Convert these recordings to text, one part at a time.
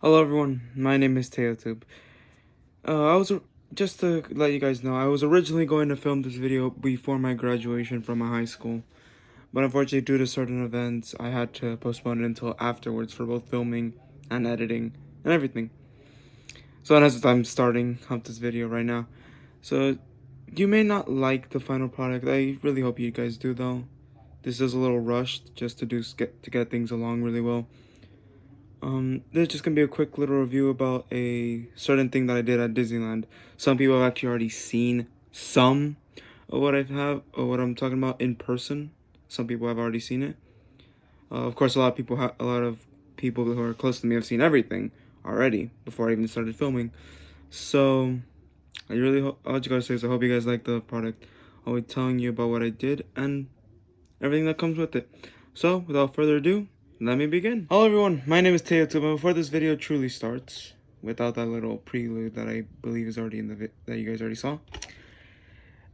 Hello everyone, my name is TeoTube. Just to let you guys know, I was originally going to film this video before my graduation from my high school, but unfortunately due to certain events, I had to postpone it until afterwards for both filming and editing and everything. So as I'm starting up this video right now. So you may not like the final product. I really hope you guys do though. This is a little rushed just to get things along really well. This is just gonna be a quick little review about a certain thing that I did at Disneyland. Some people have actually already seen some of what I'm talking about in person. Some people have already seen it. Of course, a lot of people who are close to me have seen everything already before I even started filming. So, all you gotta say is I hope you guys like the product. I'll be telling you about what I did and everything that comes with it. So, without further ado, let me begin. Hello everyone, my name is TeoTube, and before this video truly starts, without that little prelude that I believe is already in the that you guys already saw,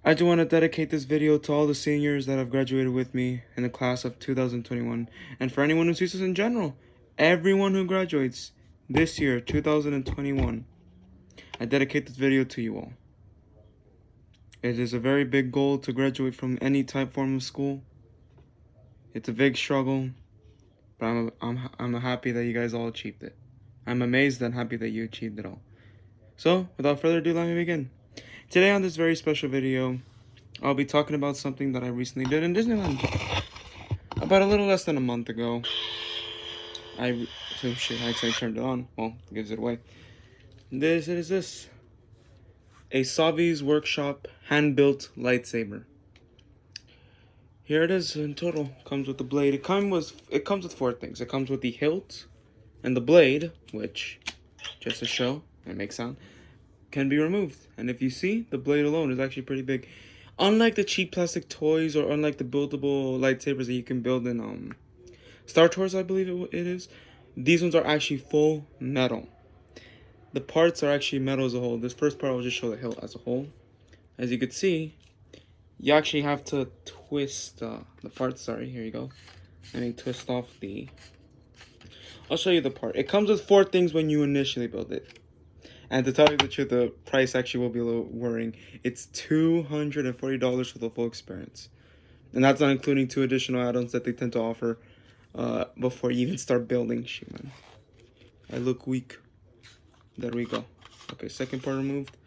I just want to dedicate this video to all the seniors that have graduated with me in the class of 2021, and for anyone who sees this in general, everyone who graduates this year, 2021, I dedicate this video to you all. It is a very big goal to graduate from any form of school. It's a big struggle. But I'm happy that you guys all achieved it. I'm amazed and happy that you achieved it all. So, without further ado, let me begin. Today on this very special video, I'll be talking about something that I recently did in Disneyland. About a little less than a month ago. I actually turned it on. Well, it gives it away. This is this. A Savi's Workshop hand-built lightsaber. Here it is in total. Comes with the blade. It comes with four things. It comes with the hilt and the blade, which, just to show and make sound, can be removed. And if you see, the blade alone is actually pretty big. Unlike the cheap plastic toys or unlike the buildable lightsabers that you can build in Star Tours, I believe it is, these ones are actually full metal. The parts are actually metal as a whole. This first part will just show the hilt as a whole. As you can see, you actually have to twist the parts. Sorry, here you go. Let me twist off the... I'll show you the part. It comes with four things when you initially build it. And to tell you the truth, the price actually will be a little worrying. It's $240 for the full experience. And that's not including 2 additional add-ons that they tend to offer before you even start building. Shoot, man. I look weak. There we go. Okay, second part removed.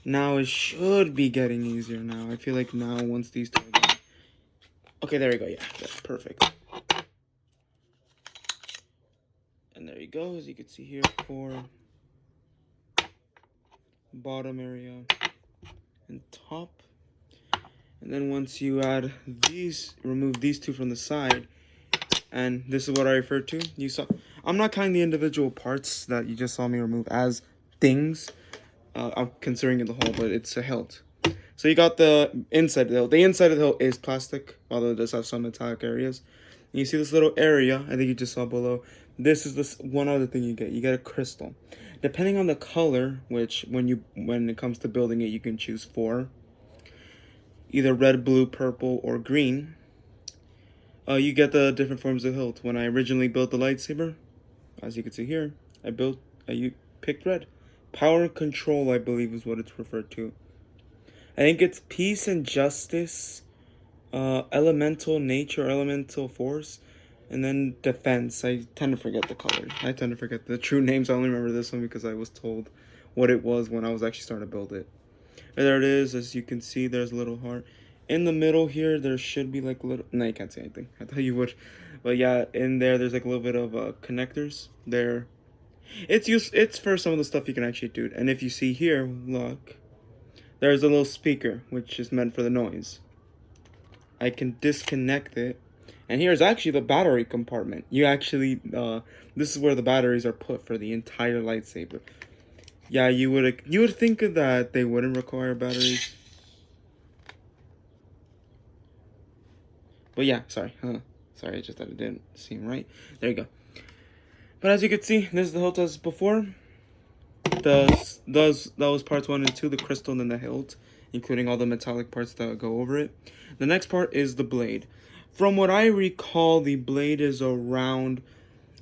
Now it should be getting easier now. I feel like now once these two are done. Okay, there we go. Yeah, that's perfect. And there you go. As you can see here for bottom area and top. And then once you add these, remove these two from the side. And this is what I referred to. You saw, I'm not counting the individual parts that you just saw me remove as things. I'm considering it the whole, but it's a hilt. So you got the inside of the hilt. The inside of the hilt is plastic, although it does have some metallic areas. And you see this little area, I think you just saw below. This is this one other thing you get. You get a crystal. Depending on the color, which when it comes to building it, you can choose 4. Either red, blue, purple, or green. You get the different forms of hilt. When I originally built the lightsaber, as you can see here, I picked red. Power control, I believe, is what it's referred to. I think it's peace and justice, elemental nature, elemental force, and then defense. I tend to forget the colors. I tend to forget the true names. I only remember this one because I was told what it was when I was actually starting to build it. And there it is. As you can see, there's a little heart. In the middle here, there should be like a little... No, you can't see anything. I thought you would. But yeah, in there's like a little bit of connectors there. It's for some of the stuff you can actually do. And if you see here, look, there's a little speaker, which is meant for the noise. I can disconnect it. And here's actually the battery compartment. You actually, this is where the batteries are put for the entire lightsaber. Yeah, you would think that they wouldn't require batteries. But yeah, sorry. Sorry, just that it didn't seem right. There you go. But as you can see, this is the hilt as before. That was parts 1 and 2, the crystal and the hilt, including all the metallic parts that go over it. The next part is the blade. From what I recall, the blade is around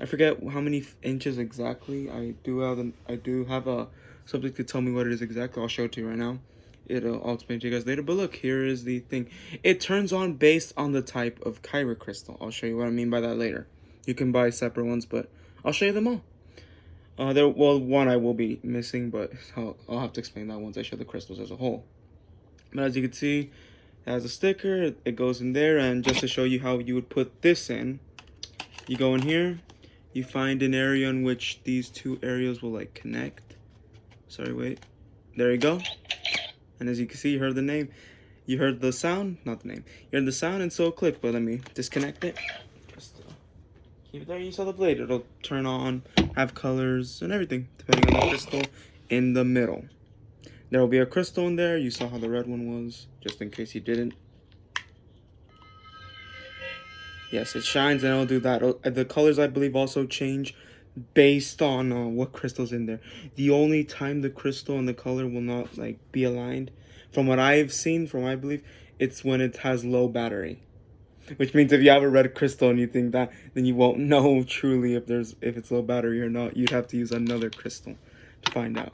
I forget how many inches exactly. I do have a something to tell me what it is exactly. I'll show it to you right now. I'll explain to you guys later. But look, here is the thing. It turns on based on the type of kyber crystal. I'll show you what I mean by that later. You can buy separate ones, but I'll show you them all. One I will be missing, but I'll have to explain that once I show the crystals as a whole. But as you can see, it has a sticker. It goes in there, and just to show you how you would put this in, you go in here. You find an area in which these two areas will like connect. Sorry, wait. There you go. And as you can see, you heard the name. You heard the sound, not the name. You heard the sound and so it clicked, but let me disconnect it. Just keep it there. You saw the blade. It'll turn on, have colors and everything, depending on the crystal in the middle. There will be a crystal in there. You saw how the red one was, just in case you didn't. Yes, it shines and it'll do that. The colors, I believe, also change based on what crystal's in there. The only time the crystal and the color will not like be aligned, from what I've seen, from what I believe, it's when it has low battery. Which means if you have a red crystal and you think that, then you won't know truly if it's low battery or not. You'd have to use another crystal to find out.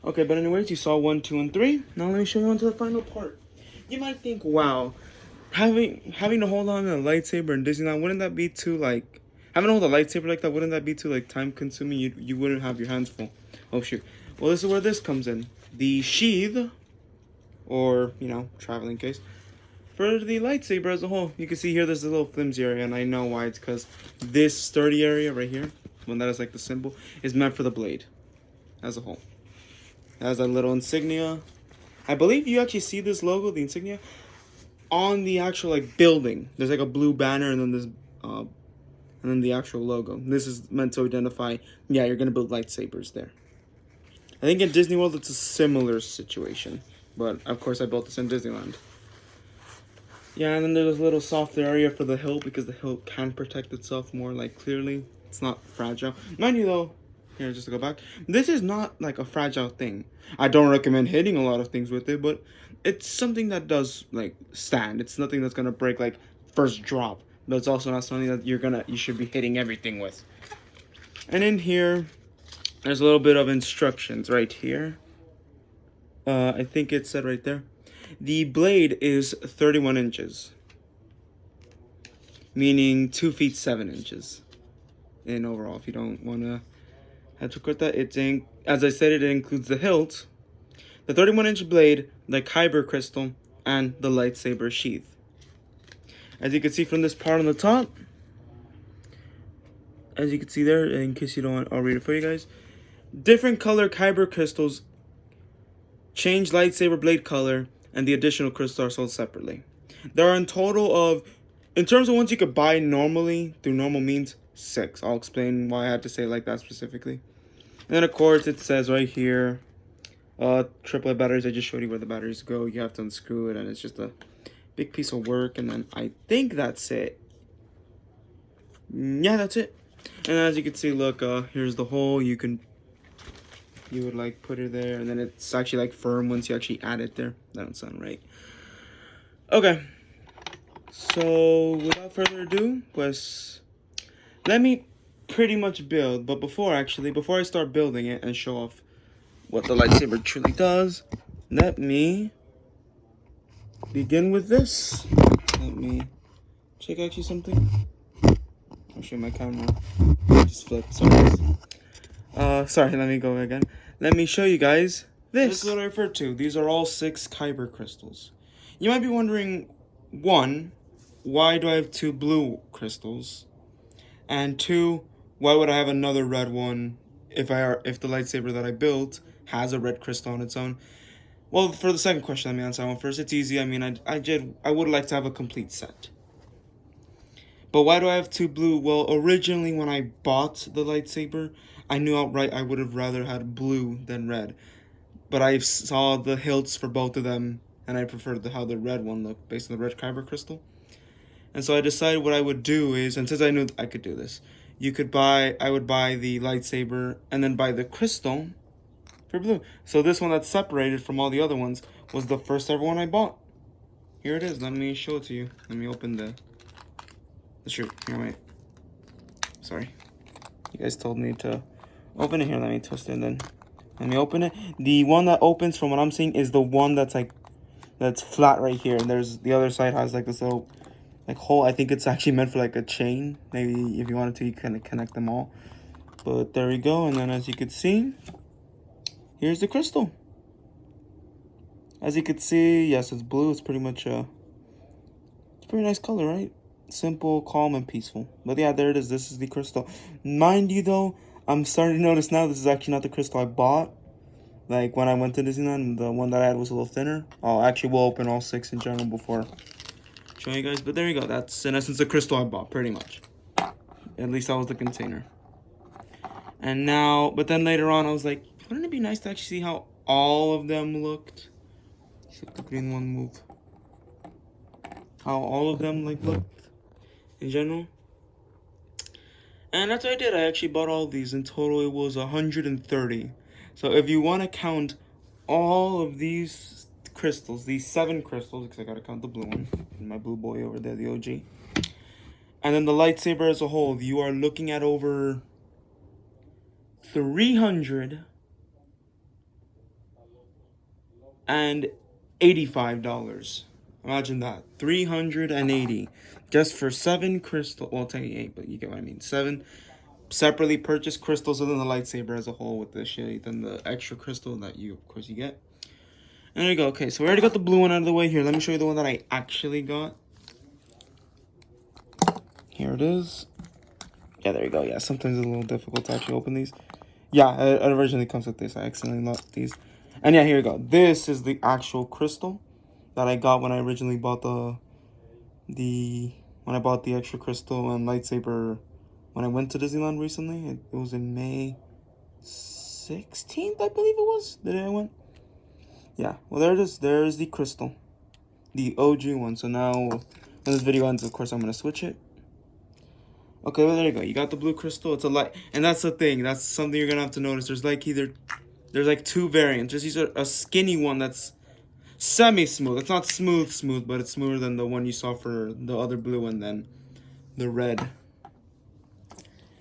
Okay, but anyways, you saw 1, 2, and 3. Now let me show you on to the final part. You might think, wow, having to hold on to a lightsaber in Disneyland, wouldn't that be too like having to hold a lightsaber like that? Wouldn't that be too like time consuming? You wouldn't have your hands full. Oh shoot! Well, this is where this comes in. The sheath, or traveling case, for the lightsaber as a whole. You can see here there's a little flimsy area, and I know why. It's because this sturdy area right here, one that is like the symbol, is meant for the blade as a whole. It has a little insignia. I believe you actually see this logo, the insignia, on the actual like building. There's like a blue banner and then this and then the actual logo. This is meant to identify, yeah, you're gonna build lightsabers there. I think in Disney World it's a similar situation, but of course I built this in Disneyland. Yeah, and then there's a little softer area for the hilt because the hilt can protect itself more like clearly. It's not fragile. Mind you though, here just to go back, this is not like a fragile thing. I don't recommend hitting a lot of things with it, but it's something that does like stand. It's nothing that's gonna break like first drop, but it's also not something that you should be hitting everything with. And in here, there's a little bit of instructions right here. I think it said right there. The blade is 31 inches, meaning 2 feet 7 inches in overall. If you don't wanna have to cut that, as I said, it includes the hilt, the 31-inch blade, the kyber crystal, and the lightsaber sheath. As you can see from this part on the top, as you can see there, in case you don't want, I'll read it for you guys. Different color kyber crystals change lightsaber blade color, and the additional crystals are sold separately. There are in total of, in terms of ones you could buy normally through normal means, 6. I'll explain why I had to say it like that specifically. And then of course it says right here, AAA batteries. I just showed you where the batteries go. You have to unscrew it, and it's just a big piece of work. And then I think that's it. Yeah, that's it. And as you can see, look, here's the hole. You would like put it there, and then it's actually like firm once you actually add it there. That don't sound right. Okay. So without further ado, let me pretty much build. But before I start building it and show off what the lightsaber truly does, let me begin with this. Let me check actually something. I'll show my camera. Just flip. Sorry, let me go again. Let me show you guys this. This is what I refer to. These are all 6 kyber crystals. You might be wondering, 1, why do I have 2 blue crystals? And 2, why would I have another red one if the lightsaber that I built has a red crystal on its own? Well, for the second question, let me answer that one first. It's easy. I mean, I would like to have a complete set. But why do I have 2 blue? Well, originally when I bought the lightsaber, I knew outright I would have rather had blue than red. But I saw the hilts for both of them, and I preferred how the red one looked based on the red kyber crystal. And so I decided what I would do is, and since I knew I could do this, I would buy the lightsaber and then buy the crystal for blue. So this one that's separated from all the other ones was the first ever one I bought. Here it is. Let me show it to you. Let me open the shoot. Here, wait. Sorry. You guys told me to open it. Here, let me twist it and then let me open it. The one that opens, from what I'm seeing, is the one that's like, that's flat right here. And there's, the other side has like this little like hole. I think it's actually meant for like a chain. Maybe if you wanted to, you can connect them all. But there we go. And then as you could see, here's the crystal. As you could see, yes, it's blue. It's pretty much it's a pretty nice color, right? Simple, calm, and peaceful. But yeah, there it is. This is the crystal. Mind you, though, I'm starting to notice now this is actually not the crystal I bought. Like when I went to Disneyland, the one that I had was a little thinner. Oh, actually, we'll open all 6 in general before showing you guys. But there you go. That's in essence the crystal I bought, pretty much. At least that was the container. And now, but then later on, I was like, wouldn't it be nice to actually see how all of them looked? Should the green one move? How all of them like looked in general. And that's what I did. I actually bought all these. In total, it was 130. So if you want to count all of these crystals, these 7 crystals, because I gotta count the blue one, my blue boy over there, the OG, and then the lightsaber as a whole, you are looking at over $385. Imagine that. 380 just for 7 crystal. Well, technically 8, but you get what I mean. 7 separately purchased crystals, other than the lightsaber as a whole with the shade, then the extra crystal that you, of course, you get. And there you go. Okay, so we already got the blue one out of the way. Here, let me show you the one that I actually got. Here it is. Yeah, there you go. Yeah, sometimes it's a little difficult to actually open these. Yeah, it originally comes with this. I accidentally locked these. And yeah, here you go. This is the actual crystal that I got when I originally bought when I bought the extra crystal and lightsaber when I went to Disneyland recently. It was in May 16th, I believe it was, the day I went. Yeah, well, there it is. There's the crystal, the OG one. So now when this video ends, of course, I'm going to switch it. Okay, well, there you go. You got the blue crystal. It's a light, and that's the thing. That's something you're going to have to notice. There's like there's like 2 variants. There's a skinny one that's semi-smooth. It's not smooth, but it's smoother than the one you saw for the other blue, and then the red.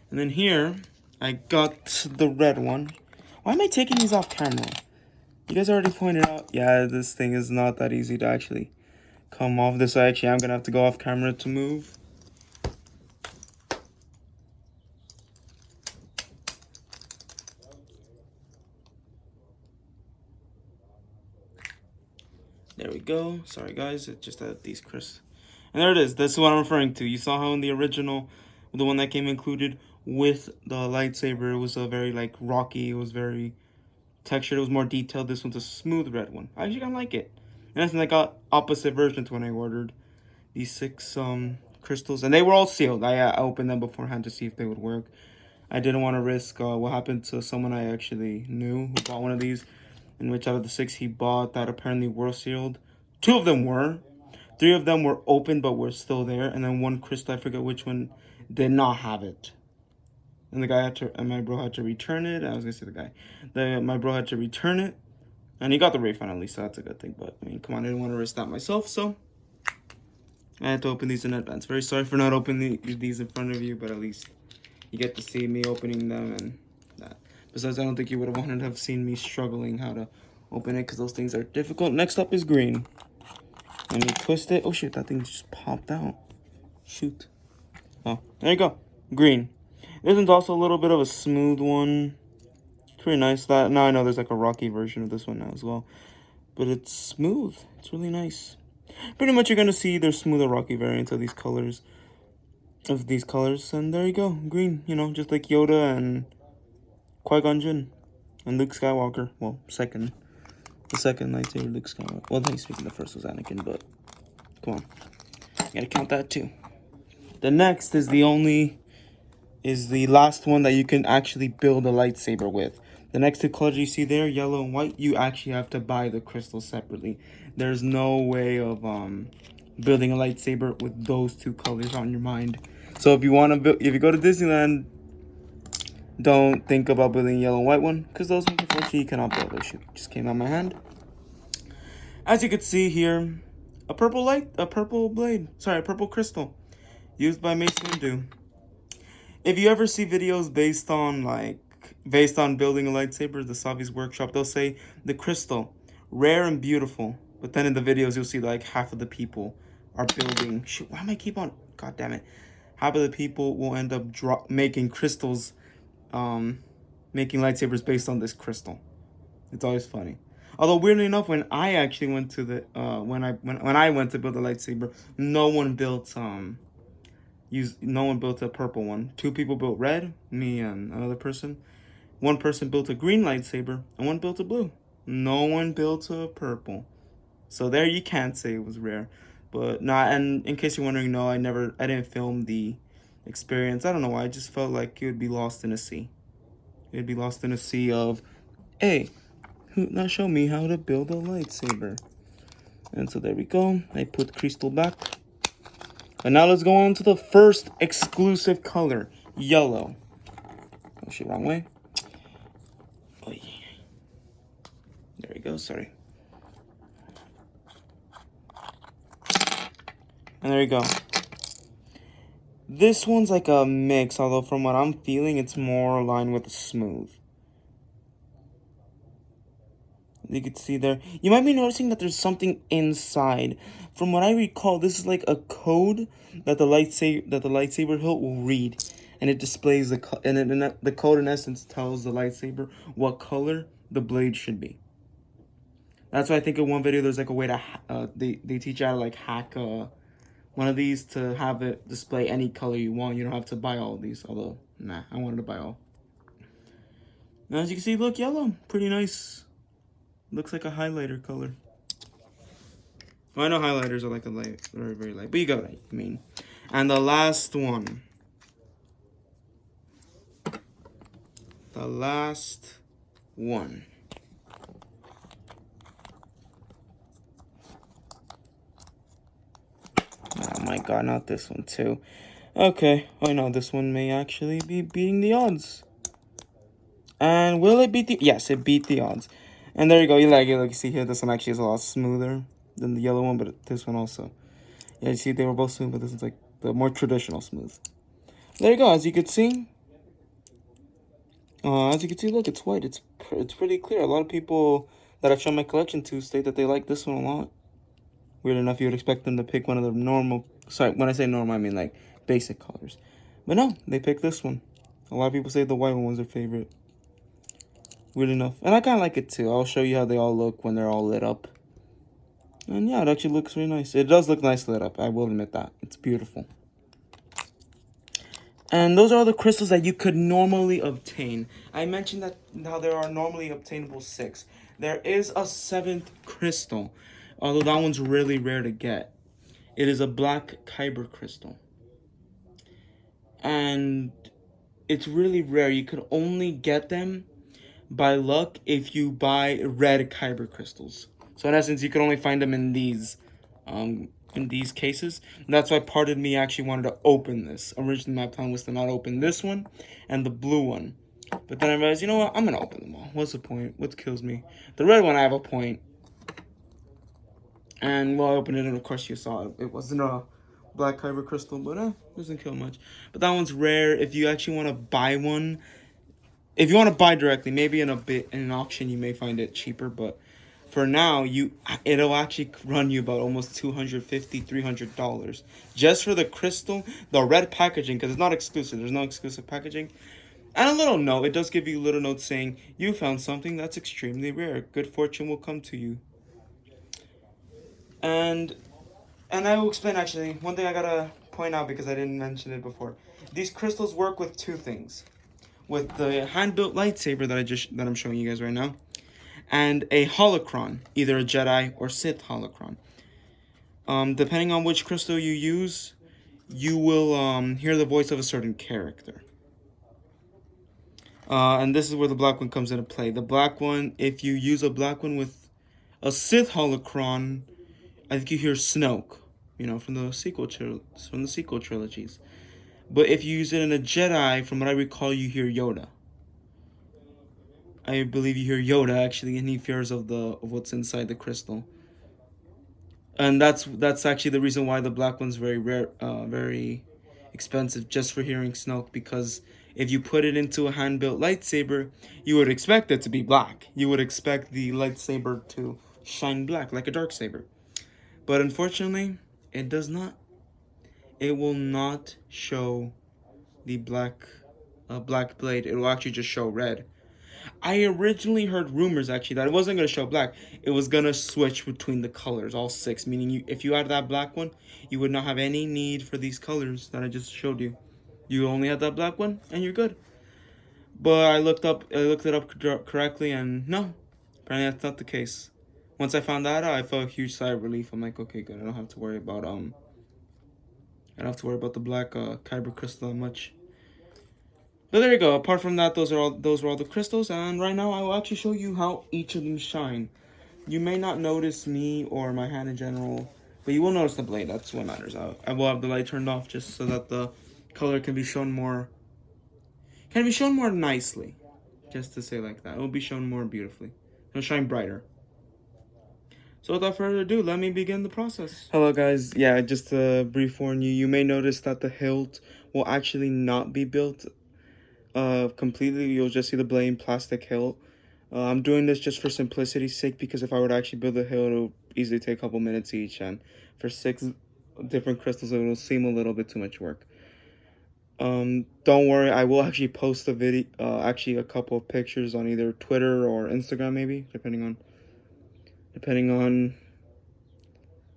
And then here, I got the red one. Why am I taking these off camera? You guys already pointed out, yeah, this thing is not that easy to actually come off. This actually, I'm going to have to go off camera to move. There we go. Sorry, guys. It just had these crisps. And there it is. That's what I'm referring to. You saw how in the original, the one that came included with the lightsaber, it was a very, like, rocky. It was very textured. It was more detailed. This one's a smooth red one. I actually kind of like it. And then I got opposite versions when I ordered these 6 crystals. And they were all sealed. I opened them beforehand to see if they would work. I didn't want to risk what happened to someone I actually knew who bought one of these, in which out of the 6 he bought that apparently were sealed. 2 of them were. 3 of them were open but were still there. And then 1 crystal, I forget which one, did not have it. And the guy had to, and my bro had to return it. I was going to say the guy. My bro had to return it. And he got the refund at least, so that's a good thing. But, I mean, come on, I didn't want to risk that myself, so I had to open these in advance. Very sorry for not opening these in front of you, but at least you get to see me opening them and that. Besides, I don't think you would have wanted to have seen me struggling how to open it, because those things are difficult. Next up is green. Let me twist it. Oh, shit, that thing just popped out. Shoot. Oh, there you go. Green. This one's also a little bit of a smooth one. It's pretty nice. That now I know there's like a rocky version of this one now as well. But it's smooth. It's really nice. Pretty much you're going to see there's smoother rocky variants of these colors. And there you go. Green. You know, just like Yoda and Qui-Gon Jinn. And Luke Skywalker. Well, the second lightsaber Luke Skywalker. Well, speaking, the first was Anakin, but come on. You gotta count that too. The next is the last one that you can actually build a lightsaber with. The next 2 colors you see there, yellow and white, you actually have to buy the crystals separately. There's no way of building a lightsaber with those 2 colors on your mind. So if you want to if you go to Disneyland, don't think about building a yellow and white one, because those ones, unfortunately, you cannot build. Oh, shoot, just came out of my hand. As you can see here, a purple crystal used by Mace Windu. If you ever see videos based on building a lightsaber, the Savi's workshop, they'll say the crystal, rare and beautiful. But then in the videos, you'll see like half of the people are building. Shoot, why am I keep on? God damn it! Half of the people will end up making crystals, um, making lightsabers based on this crystal. It's always funny. Although weirdly enough, when I actually went to the when I went to build a lightsaber, no one built no one built a purple one. Two people built red, me and another person. One person built a green lightsaber, and one built a blue. No one built a purple. So there you can't say it was rare. But not, and in case you're wondering, no, I didn't film the experience. I don't know why. I just felt like it would be lost in a sea. It'd be lost in a sea of, hey, now show me how to build a lightsaber. And so there we go. I put crystal back. And now let's go on to the first exclusive color, yellow. Oh shit, wrong way. Oh yeah. There we go, sorry. And there you go. This one's like a mix, although from what I'm feeling, it's more aligned with the smooth. You can see there. You might be noticing that there's something inside. From what I recall, this is like a code that the lightsaber hilt will read, and it displays the the code in essence tells the lightsaber what color the blade should be. That's why I think in one video there's like a way to they teach you how to like hack one of these to have it display any color you want. You don't have to buy all of these. Although nah, I wanted to buy all. Now as you can see, look, yellow, pretty nice. Looks like a highlighter color. Well, I know highlighters are like a light, very, very light, but you got what I mean. And the last one. The last one. Oh my god, not this one too. Okay, I know this one may actually be beating the odds. And will it beat the... Yes, it beat the odds. And there you go. You like it. Like you see here, this one actually is a lot smoother than the yellow one, but this one also. Yeah, you see they were both smooth, but this one's like the more traditional smooth. There you go. As you can see, look, it's white. It's pretty clear. A lot of people that I've shown my collection to state that they like this one a lot. Weird enough, you would expect them to pick one of the normal... Sorry, when I say normal, I mean like basic colors. But no, they picked this one. A lot of people say the white one was their favorite. Weird enough. And I kind of like it too. I'll show you how they all look when they're all lit up. And yeah, it actually looks really nice. It does look nice lit up. I will admit that. It's beautiful. And those are all the crystals that you could normally obtain. I mentioned that now there are normally obtainable 6. There is a 7th crystal, although that one's really rare to get. It is a black kyber crystal. And it's really rare. You could only get them by luck if you buy red kyber crystals. So in essence, you can only find them in these cases. And that's why part of me actually wanted to open this. Originally, my plan was to not open this one and the blue one. But then I realized, you know what? I'm going to open them all. What's the point? What kills me? The red one, I have a point. And well, I opened it, and of course you saw it wasn't a black kyber crystal, but doesn't kill much. But that one's rare. If you actually want to buy one, if you want to buy directly, maybe in an auction you may find it cheaper, but for now it'll actually run you about almost $250-300 just for the crystal, the red packaging, because it's not exclusive. There's no exclusive packaging. And a little note, it does give you a little note saying you found something that's extremely rare. Good fortune will come to you. And I will explain actually one thing I gotta point out because I didn't mention it before. These crystals work with 2 things. With the hand-built lightsaber that I'm showing you guys right now, and a holocron, either a Jedi or Sith holocron. Depending on which crystal you use, you will hear the voice of a certain character. And this is where the black one comes into play. The black one, if you use a black one with a Sith holocron, I think you hear Snoke, from the sequel trilogies. But if you use it in a Jedi, from what I recall, you hear Yoda. I believe you hear Yoda actually, and he fears of what's inside the crystal. And that's actually the reason why the black one's very rare, very expensive just for hearing Snoke, because if you put it into a hand-built lightsaber, you would expect it to be black. You would expect the lightsaber to shine black like a dark saber. But unfortunately, it does not. It will not show the black blade. It will actually just show red. I originally heard rumors actually that it wasn't gonna show black. It was gonna switch between the colors, all six. Meaning, if you had that black one, you would not have any need for these colors that I just showed you. You only had that black one, and you're good. But I looked it up correctly, and no, apparently that's not the case. Once I found that out, I felt a huge sigh of relief. I'm like, okay, good. I don't have to worry about the black kyber crystal that much. But there you go. Apart from that, those were all the crystals, and right now I will actually show you how each of them shine. You may not notice me or my hand in general, but you will notice the blade. That's what matters. I will have the light turned off just so that the color can be shown more nicely. Just to say like that, it will be shown more beautifully. It'll shine brighter. So without further ado, let me begin the process. Hello guys, yeah, just to brief warn you, you may notice that the hilt will actually not be built completely. You'll just see the plain plastic hilt. I'm doing this just for simplicity's sake, because if I were to actually build a hilt, it'll easily take a couple minutes each, and for 6 different crystals, it will seem a little bit too much work. Don't worry, I will actually post a video, actually a couple of pictures on either Twitter or Instagram, maybe, depending on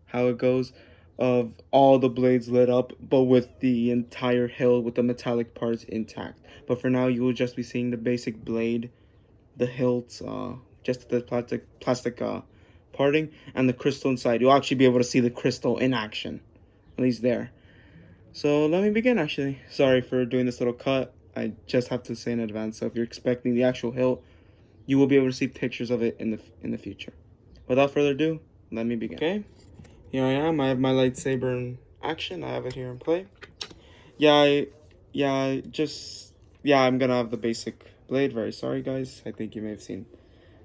how it goes, of all the blades lit up, but with the entire hilt with the metallic parts intact. But for now, you will just be seeing the basic blade, the hilt, just the plastic parting, and the crystal inside. You'll actually be able to see the crystal in action, at least there. So let me begin, actually. Sorry for doing this little cut. I just have to say in advance, so if you're expecting the actual hilt, you will be able to see pictures of it in the future. Without further ado, let me begin. Okay, here I am. I have my lightsaber in action. I have it here in play. I'm gonna have the basic blade. Very sorry, guys. I think you may have seen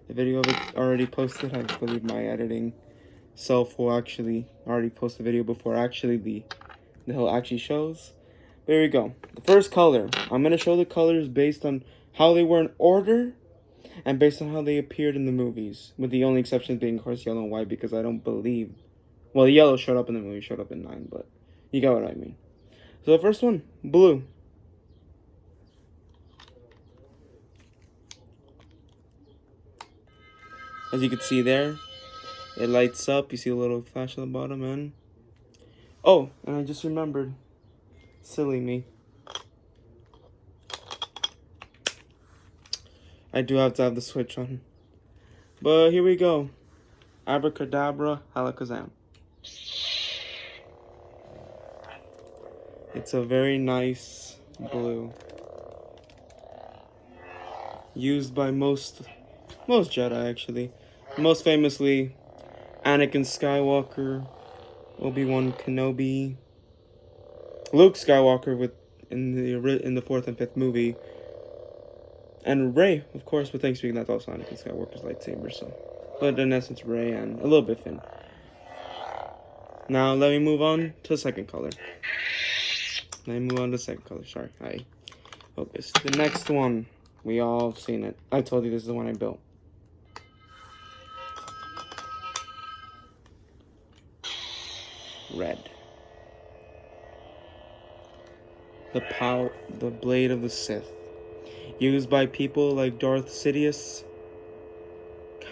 the video of it already posted. I believe my editing self will actually already post the video before actually the hilt actually shows. There we go. The first color. I'm gonna show the colors based on how they were in order and based on how they appeared in the movies, with the only exception being, of course, yellow and white, because I don't believe... Well, the yellow showed up in the movie, showed up in 9, but you got what I mean. So the first one, blue. As you can see there, it lights up. You see a little flash on the bottom, and... Oh, and I just remembered. Silly me. I do have to have the switch on. But here we go. Abracadabra, Alakazam. It's a very nice blue. Used by most Jedi, actually. Most famously, Anakin Skywalker, Obi-Wan Kenobi, Luke Skywalker in the 4th and 5th movie, and Rey, of course, but thanks to that's also Anakin Skywalker's lightsaber, so. But in essence, Rey and a little bit Finn. Now, let me move on to the second color. Sorry, I focused. The next one, we all have seen it. I told you this is the one I built. Red. The blade of the Sith. Used by people like Darth Sidious,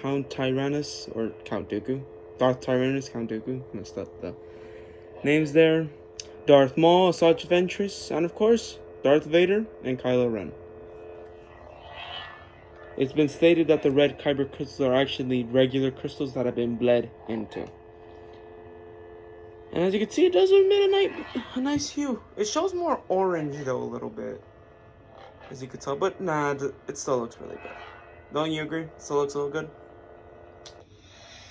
Count Tyrannus, or Count Dooku. Darth Tyrannus, Count Dooku. Messed up the names there. Darth Maul, Asajj Ventress, and of course, Darth Vader and Kylo Ren. It's been stated that the red kyber crystals are actually regular crystals that have been bled into. And as you can see, it does emit a nice hue. It shows more orange though, a little bit, as you can tell. But nah, it still looks really good. Don't you agree? It still looks a little good.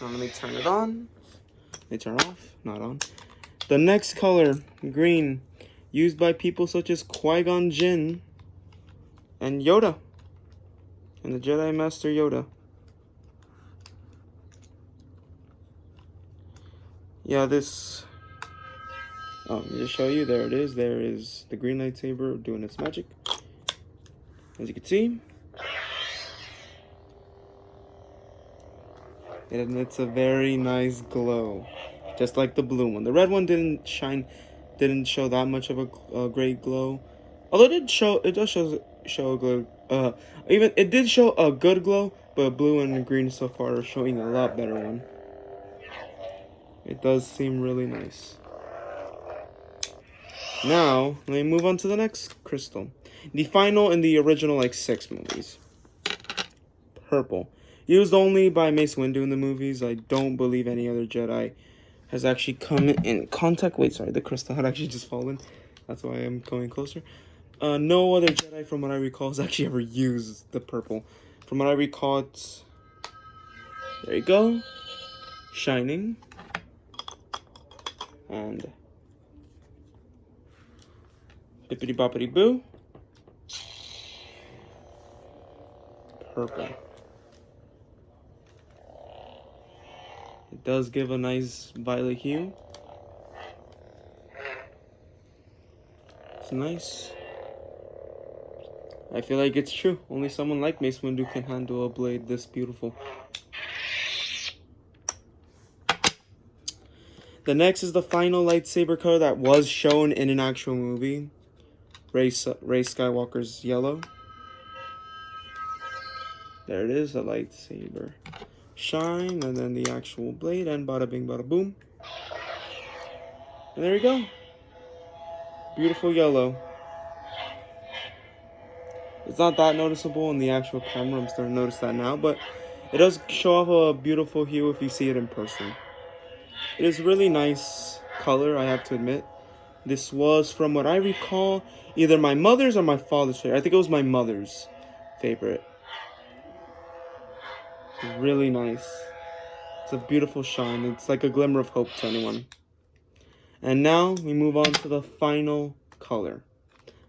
Now let me turn it on. Let me turn off. Not on. The next color, green, used by people such as Qui-Gon Jinn and Yoda, and the Jedi Master Yoda. Yeah, this Let me just show you. There it is. There is the green lightsaber doing its magic. As you can see. And it's a very nice glow. Just like the blue one. The red one didn't show that much of a great glow. Although it does show a glow. Even it did show a good glow, but blue and green so far are showing a lot better one. It does seem really nice. Now, let me move on to the next crystal. The final in the original, 6 movies. Purple. Used only by Mace Windu in the movies. I don't believe any other Jedi has actually come in contact. Wait, sorry, the crystal had actually just fallen. That's why I'm going closer. No other Jedi, from what I recall, has actually ever used the purple. From what I recall, it's... There you go. Shining. And... Bippity boppity boo. Purple. It does give a nice violet hue. It's nice. I feel like it's true. Only someone like Mace Windu can handle a blade this beautiful. The next is the final lightsaber color that was shown in an actual movie. Rey Skywalker's yellow. There it is, the lightsaber shine, and then the actual blade, and bada bing bada boom. And there you go. Beautiful yellow. It's not that noticeable in the actual camera, I'm starting to notice that now, but it does show off a beautiful hue if you see it in person. It is really nice color, I have to admit. This was, from what I recall, either my mother's or my father's favorite. I think it was my mother's favorite. Really nice. It's a beautiful shine. It's like a glimmer of hope to anyone. And now we move on to the final color.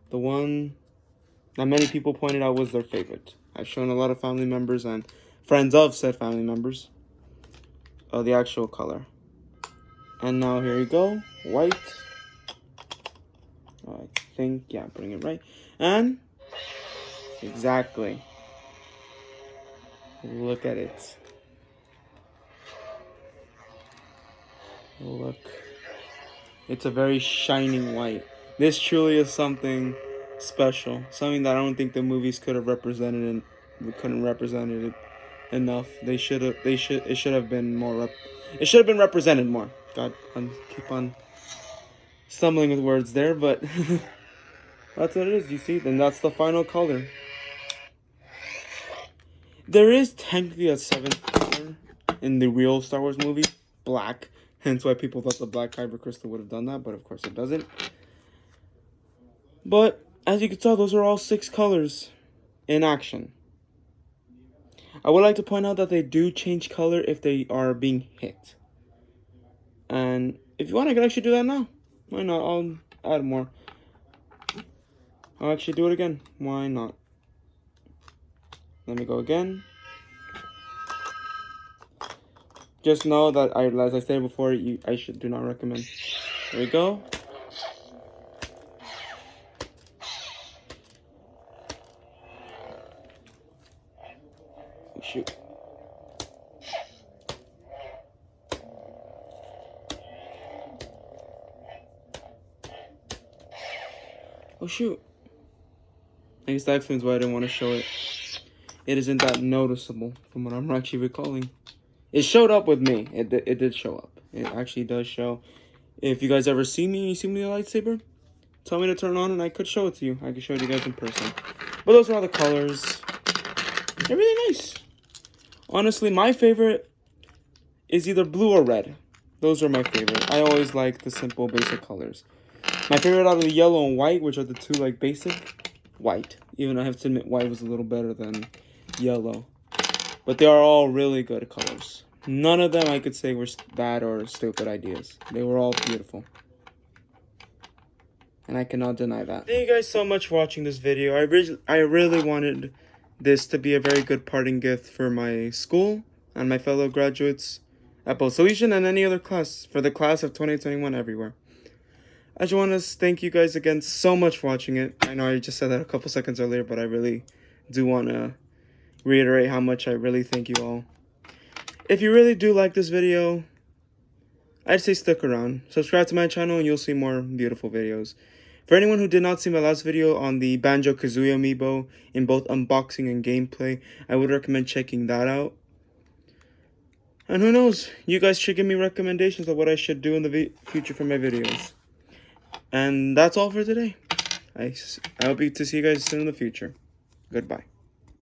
The one that many people pointed out was their favorite. I've shown a lot of family members and friends of said family members the actual color. And now here you go. White. I think, yeah, I'm putting it right. And exactly. Look at it. Look. It's a very shining white. This truly is something special. Something that I don't think the movies could have represented, and we couldn't represent it enough. It should have been more it should have been represented more. God, I keep on stumbling with words there, but that's what it is, you see? Then that's the final color. There is technically a 7th color in the real Star Wars movie, black. Hence why people thought the black kyber crystal would have done that, but of course it doesn't. But as you can tell, those are all 6 colors in action. I would like to point out that they do change color if they are being hit. And if you want, I can actually do that now. Why not? I'll add more. I'll actually do it again. Why not? Let me go again. Just know that, as I stated before, I do not recommend. There we go. Oh, shoot. Oh shoot. I guess that explains why I didn't want to show it. It isn't that noticeable from what I'm actually recalling. It showed up with me. It did show up. It actually does show. If you guys ever see me the lightsaber, tell me to turn on and I could show it to you. I could show it to you guys in person. But those are all the colors. They're really nice. Honestly, my favorite is either blue or red. Those are my favorite. I always like the simple, basic colors. My favorite out of the yellow and white, which are the two basic, white. Even I have to admit, white was a little better than yellow. But they are all really good colors. None of them I could say were bad or stupid ideas. They were all beautiful. And I cannot deny that. Thank you guys so much for watching this video. I really wanted this to be a very good parting gift for my school and my fellow graduates at both Salesian and any other class, for the class of 2021 everywhere. I just want to thank you guys again so much for watching it. I know I just said that a couple seconds earlier, but I really do want to reiterate how much I really thank you all. If you really do like this video, I'd say stick around. Subscribe to my channel and you'll see more beautiful videos. For anyone who did not see my last video on the Banjo-Kazooie amiibo in both unboxing and gameplay, I would recommend checking that out. And who knows, you guys should give me recommendations of what I should do in the future for my videos. And that's all for today. I hope to see you guys soon in the future. Goodbye.